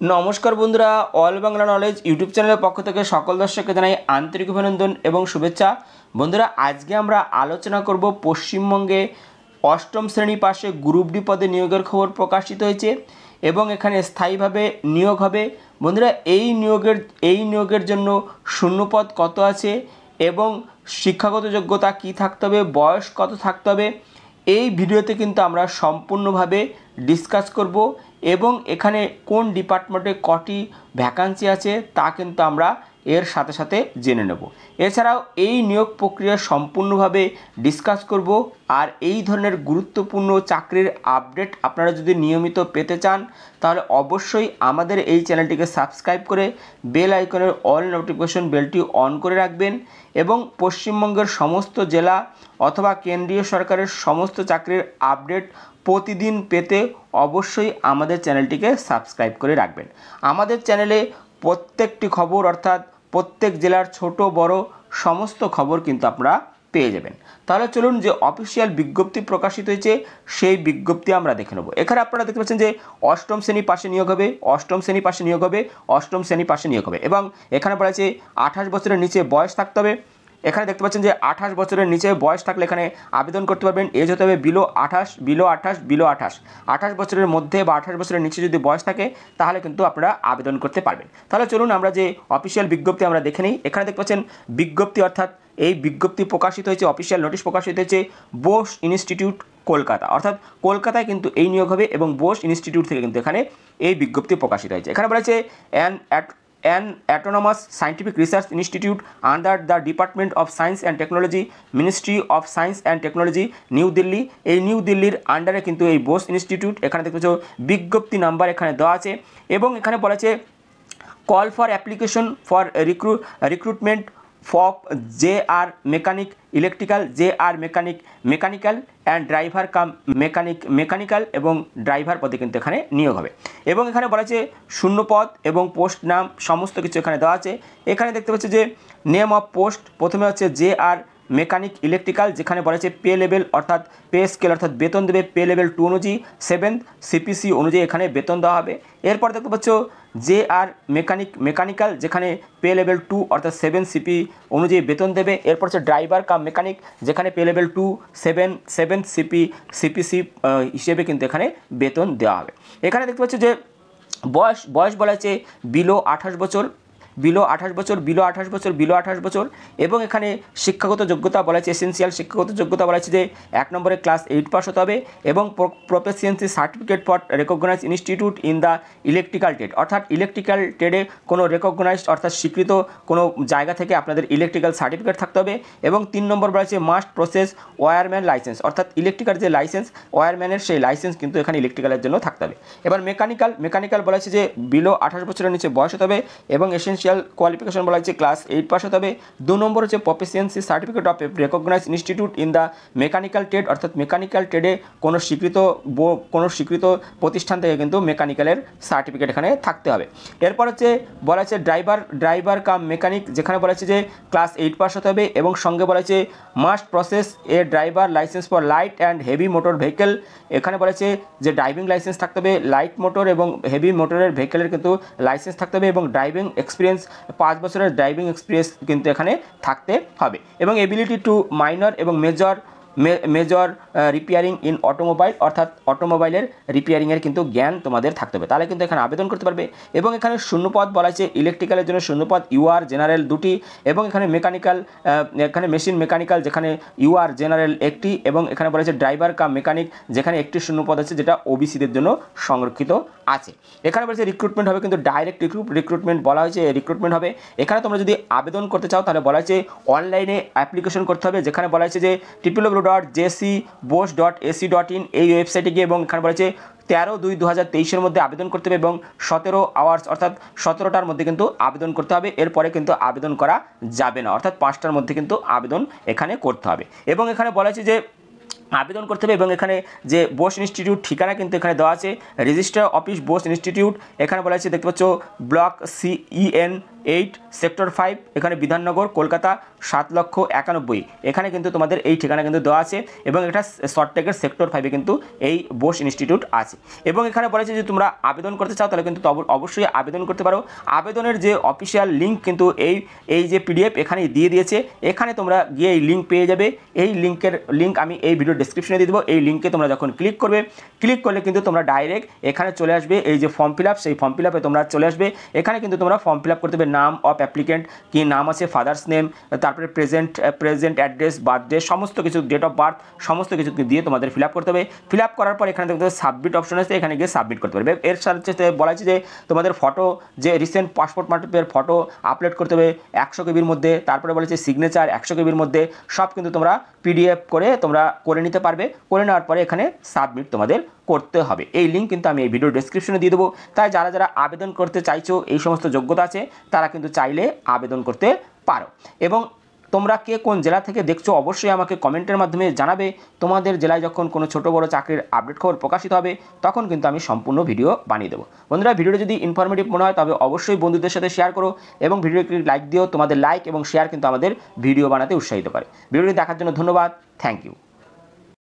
নমস্কার বন্ধুরা, all Bangla knowledge YouTube চ্যানেলের পক্ষ থেকে সকল দর্শককে জানাই আন্তরিক অভিনন্দন এবং শুভেচ্ছা। বন্ধুরা, আজকে আমরা আলোচনা করব পশ্চিমবঙ্গে অষ্টম শ্রেণী পাশে গ্রুপ ডি পদে নিয়োগের খবর প্রকাশিত হয়েছে এবং এখানে স্থায়ীভাবে নিয়োগ হবে। বন্ধুরা, এই নিয়োগের জন্য শূন্যপদ কত আছে এবং শিক্ষাগত যোগ্যতা কী থাকতে হবে, বয়স কত থাকতে হবে, এই ভিডিওতে কিন্তু আমরা সম্পূর্ণভাবে ডিসকাস করব এবং এখানে কোন ডিপার্টমেন্টে কটি ভ্যাকান্সি আছে তা কিন্তু আমরা এর সাথে সাথে জেনে নেব। এছাড়াও এই নিয়োগ প্রক্রিয়া সম্পূর্ণভাবে ডিসকাস করব। আর এই ধরনের গুরুত্বপূর্ণ চাকরির আপডেট আপনারা যদি নিয়মিত পেতে চান তাহলে অবশ্যই আমাদের এই চ্যানেলটিকে সাবস্ক্রাইব করে বেল আইকনের অল নোটিফিকেশন বেলটি অন করে রাখবেন এবং পশ্চিমবঙ্গের সমস্ত জেলা অথবা কেন্দ্রীয় সরকারের সমস্ত চাকরির আপডেট প্রতিদিন পেতে অবশ্যই আমাদের চ্যানেলটিকে সাবস্ক্রাইব করে রাখবেন। আমাদের চ্যানেলে প্রত্যেকটি খবর অর্থাৎ প্রত্যেক জেলার ছোট বড় সমস্ত খবর কিন্তু আপনারা পেয়ে যাবেন। তাহলে চলুন, যে অফিসিয়াল বিজ্ঞপ্তি প্রকাশিত হয়েছে সেই বিজ্ঞপ্তি আমরা দেখে নেব। এখানে আপনারা দেখতে পাচ্ছেন যে অষ্টম শ্রেণী পাশে নিয়োগ হবে, অষ্টম শ্রেণী পাশে নিয়োগ হবে, অষ্টম শ্রেণী পাশে নিয়োগ হবে এবং এখানে বলা আছে 28 বছরের নিচে বয়স থাকতে হবে। এখানে দেখতে পাচ্ছেন যে 28 বছরের নিচে বয়স থাকলে এখানে আবেদন করতে পারবেন। এজ হতে হবে বিলো 28 বছরের মধ্যে বা 28 বছরের নিচে যদি বয়স থাকে তাহলে কিন্তু আপনারা আবেদন করতে পারবেন। তাহলে চলুন আমরা যে অফিসিয়াল বিজ্ঞপ্তি আমরা দেখে নিই। এখানে দেখতে পাচ্ছেন বিজ্ঞপ্তি অর্থাৎ এই বিজ্ঞপ্তি প্রকাশিত হয়েছে, অফিসিয়াল নোটিশ প্রকাশিত হয়েছে বোস ইনস্টিটিউট কলকাতা, অর্থাৎ কলকাতায় কিন্তু এই নিয়োগ হবে এবং বোস ইনস্টিটিউট থেকে কিন্তু এখানে এই বিজ্ঞপ্তি প্রকাশিত হয়েছে। এখানে বলা হয়েছে an autonomous scientific research institute under the Department of Science and Technology, Ministry of Science and Technology, new Delhi. এই নিউ দিল্লির আন্ডারে কিন্তু এই বোস ইনস্টিটিউট। এখানে দেখতে পাচ্ছ বিজ্ঞপ্তি নাম্বার এখানে দেওয়া আছে এবং এখানে বলা আছে call for application for recruitment for JR mechanic electrical, JR mechanical and driver come mechanical এবং ড্রাইভার পদে কিন্তু এখানে নিয়োগ হবে এবং এখানে বলা আছে শূন্যপদ এবং পোস্ট নাম সমস্ত কিছু এখানে দেওয়া আছে। এখানে দেখতে পাচ্ছি যে নেম অফ পোস্ট প্রথমে হচ্ছে JR মেকানিক ইলেকট্রিক্যাল, যেখানে বলা আছে পে লেভেল অর্থাৎ পে স্কেল অর্থাৎ বেতন দেবে পে লেভেল 2 অনুযায়ী 7th CPC অনুযায়ী এখানে বেতন দেওয়া হবে। এরপর দেখতে পাচ্ছ JR মেকানিক্যাল, যেখানে পে লেভেল 2 অর্থাৎ 7 CP অনুযায়ী বেতন দেবে। এরপর হচ্ছে ড্রাইভার কাম মেকানিক, যেখানে পে লেভেল 2 7th CPC হিসেবে কিন্তু এখানে বেতন দেওয়া হবে। এখানে দেখতে পাচ্ছ যে বয়স বলা আছে বিলো 28 বছর এবং এখানে শিক্ষাগত যোগ্যতা বলা আছে এসেন্সিয়াল শিক্ষাগত যোগ্যতা বলা আছে যে 1 নম্বরে ক্লাস 8 পাস হতে হবে এবং proficiency certificate for recognised institute in the electrical trade, অর্থাৎ ইলেকট্রিক্যাল ট্রেডে কোনো রেকগনাইজড অর্থাৎ স্বীকৃত কোনো জায়গা থেকে আপনাদের ইলেকট্রিক্যাল সার্টিফিকেট থাকতে হবে এবং 3 নম্বর বলা আছে মাস্ট প্রসেস ওয়্যারম্যান লাইসেন্স, অর্থাৎ ইলেকট্রিক্যাল যে লাইসেন্স ওয়্যারম্যানের সেই লাইসেন্স কিন্তু এখানে ইলেকট্রিক্যালের জন্য থাকতে হবে। এবার মেকানিক্যাল বলা আছে যে বিলো 28 বছরের নিচে বয়স হতে হবে এবং এসেন্সিয়াল কোয়ালিফিকেশন বলা হচ্ছে ক্লাস 8 পাস হতে হবে। 2 নম্বর হচ্ছে proficiency certificate of recognised institute in the mechanical trade, অর্থাৎ মেকানিক্যাল ট্রেডে কোনো স্বীকৃত প্রতিষ্ঠান থেকে কিন্তু মেকানিক্যালের সার্টিফিকেট এখানে থাকতে হবে। এরপর হচ্ছে বলা হচ্ছে ড্রাইভার কাম মেকানিক, যেখানে বলা হচ্ছে যে ক্লাস 8 পাস হতে হবে এবং সঙ্গে বলা হচ্ছে must process A driver licence for light and heavy motor vehicle, এখানে বলা হচ্ছে যে ড্রাইভিং লাইসেন্স থাকতে হবে, লাইট মোটর এবং হেভি মোটরের ভেহিকেলের কিন্তু লাইসেন্স থাকতে হবে এবং ড্রাইভিং এক্সপিরিয়েন্স 5 বছরের ড্রাইভিং এক্সপিরিয়েন্স কিন্তু এখানে থাকতে হবে এবং এবিলিটি টু মাইনর এবং মেজর রিপেয়ারিং ইন অটোমোবাইল, অর্থাৎ অটোমোবাইলের রিপেয়ারিংয়ের কিন্তু জ্ঞান তোমাদের থাকতে হবে, তাহলে কিন্তু এখানে আবেদন করতে পারবে। এবং এখানে শূন্যপদ বলা আছে ইলেকট্রিক্যালের জন্য শূন্যপদ UR জেনারেল 2টি এবং এখানে এখানে মেশিন মেকানিক্যাল, যেখানে UR জেনারেল 1টি এবং এখানে বলা আছে ড্রাইভার কাম মেকানিক, যেখানে একটি শূন্যপদ আছে যেটা OBCদের জন্য সংরক্ষিত আছে। এখানে বলেছে রিক্রুটমেন্ট হবে কিন্তু ডাইরেক্ট রিক্রুটমেন্ট বলা হয়েছে, রিক্রুটমেন্ট হবে। এখানে তোমরা যদি আবেদন করতে চাও তাহলে বলা হয়েছে অনলাইনে অ্যাপ্লিকেশন করতে হবে, যেখানে বলা হয়েছে যে www.jcbos.ac.in এই ওয়েবসাইটে গিয়ে এবং এখানে বলা হয়েছে 13/2/2023 মধ্যে আবেদন করতে হবে এবং 17 আওয়ার্স অর্থাৎ 17টার মধ্যে কিন্তু আবেদন করতে হবে। এরপরে কিন্তু আবেদন করা যাবে না, অর্থাৎ 5টার মধ্যে কিন্তু আবেদন এখানে করতে হবে এবং এখানে বলা হয়েছে যে আবেদন করতে হবে এবং এখানে যে বোস ইনস্টিটিউট ঠিকানা কিন্তু এখানে দেওয়া আছে রেজিস্ট্রার অফিস বোস ইনস্টিটিউট, এখানে বলা আছে দেখতে পাচ্ছ ব্লক CEN 8 সেক্টর 5, এখানে বিধাননগর, কলকাতা 7,91,000। এখানে কিন্তু তোমাদের এই ঠিকানা কিন্তু দেওয়া আছে এবং এটা শর্টটেকের সেক্টর 5-এ কিন্তু এই বোস ইনস্টিটিউট আছে। এবং এখানে বলেছে যে তোমরা আবেদন করতে চাও তাহলে কিন্তু অবশ্যই আবেদন করতে পারো। আবেদনের যে অফিসিয়াল লিঙ্ক কিন্তু এই যে পিডিএফ এখানে দিয়ে দিয়েছে, এখানে তোমরা গিয়ে এই লিঙ্ক পেয়ে যাবে। এই লিঙ্ক আমি এই ভিডিও ডেসক্রিপশনে দিয়ে দেবো। এই লিঙ্কে তোমরা যখন ক্লিক করলে কিন্তু তোমরা ডাইরেক্ট এখানে চলে আসবে। এই যে ফর্ম ফিল আপ, সেই ফর্ম ফিল আপে তোমরা চলে আসবে। এখানে কিন্তু তোমরা ফর্ম ফিল আপ করতে হবে, নাম অফ অ্যাপ্লিকেন্ট, কি নাম আছে, ফাদার্স নেম, তারপরে প্রেজেন্ট অ্যাড্রেস, বার্থডে, সমস্ত কিছু, ডেট অফ বার্থ, সমস্ত কিছু দিয়ে তোমাদের ফিল আপ করতে হবে। ফিল আপ করার পর এখানে দেখতে সাবমিট অপশন আছে, এখানে গিয়ে সাবমিট করতে পারবে। এর সাথে বলা আছে যে তোমাদের ফটো, যে রিসেন্ট পাসপোর্ট মার্কের ফটো আপলোড করতে হবে 100 কেবির মধ্যে। তারপরে বলেছে সিগনেচার 100 কেবির মধ্যে। সব কিন্তু তোমরা পিডিএফ করে তোমরা করে নিতে পারবে। করে নেওয়ার পরে এখানে সাবমিট তোমাদের করতে হবে। এই লিঙ্ক কিন্তু আমি এই ভিডিও ডেসক্রিপশনে দিয়ে দেবো। তাই যারা আবেদন করতে চাইছো, এই সমস্ত যোগ্যতা আছে, তারা কিন্তু চাইলে আবেদন করতে পারো। এবং তোমরা কে কোন জেলা থেকে দেখছো অবশ্যই আমাকে কমেন্টের মাধ্যমে জানাবে। তোমাদের জেলায় যখন কোনো ছোটো বড়ো চাকরির আপডেট খবর প্রকাশিত হবে তখন কিন্তু আমি সম্পূর্ণ ভিডিও বানিয়ে দেবো। বন্ধুরা, ভিডিওটা যদি ইনফরমেটিভ মনে হয় তবে অবশ্যই বন্ধুদের সাথে শেয়ার করো এবং ভিডিওটি লাইক দিও। তোমাদের লাইক এবং শেয়ার কিন্তু আমাদের ভিডিও বানাতে উৎসাহিত করে। ভিডিওটি দেখার জন্য ধন্যবাদ। Thank you.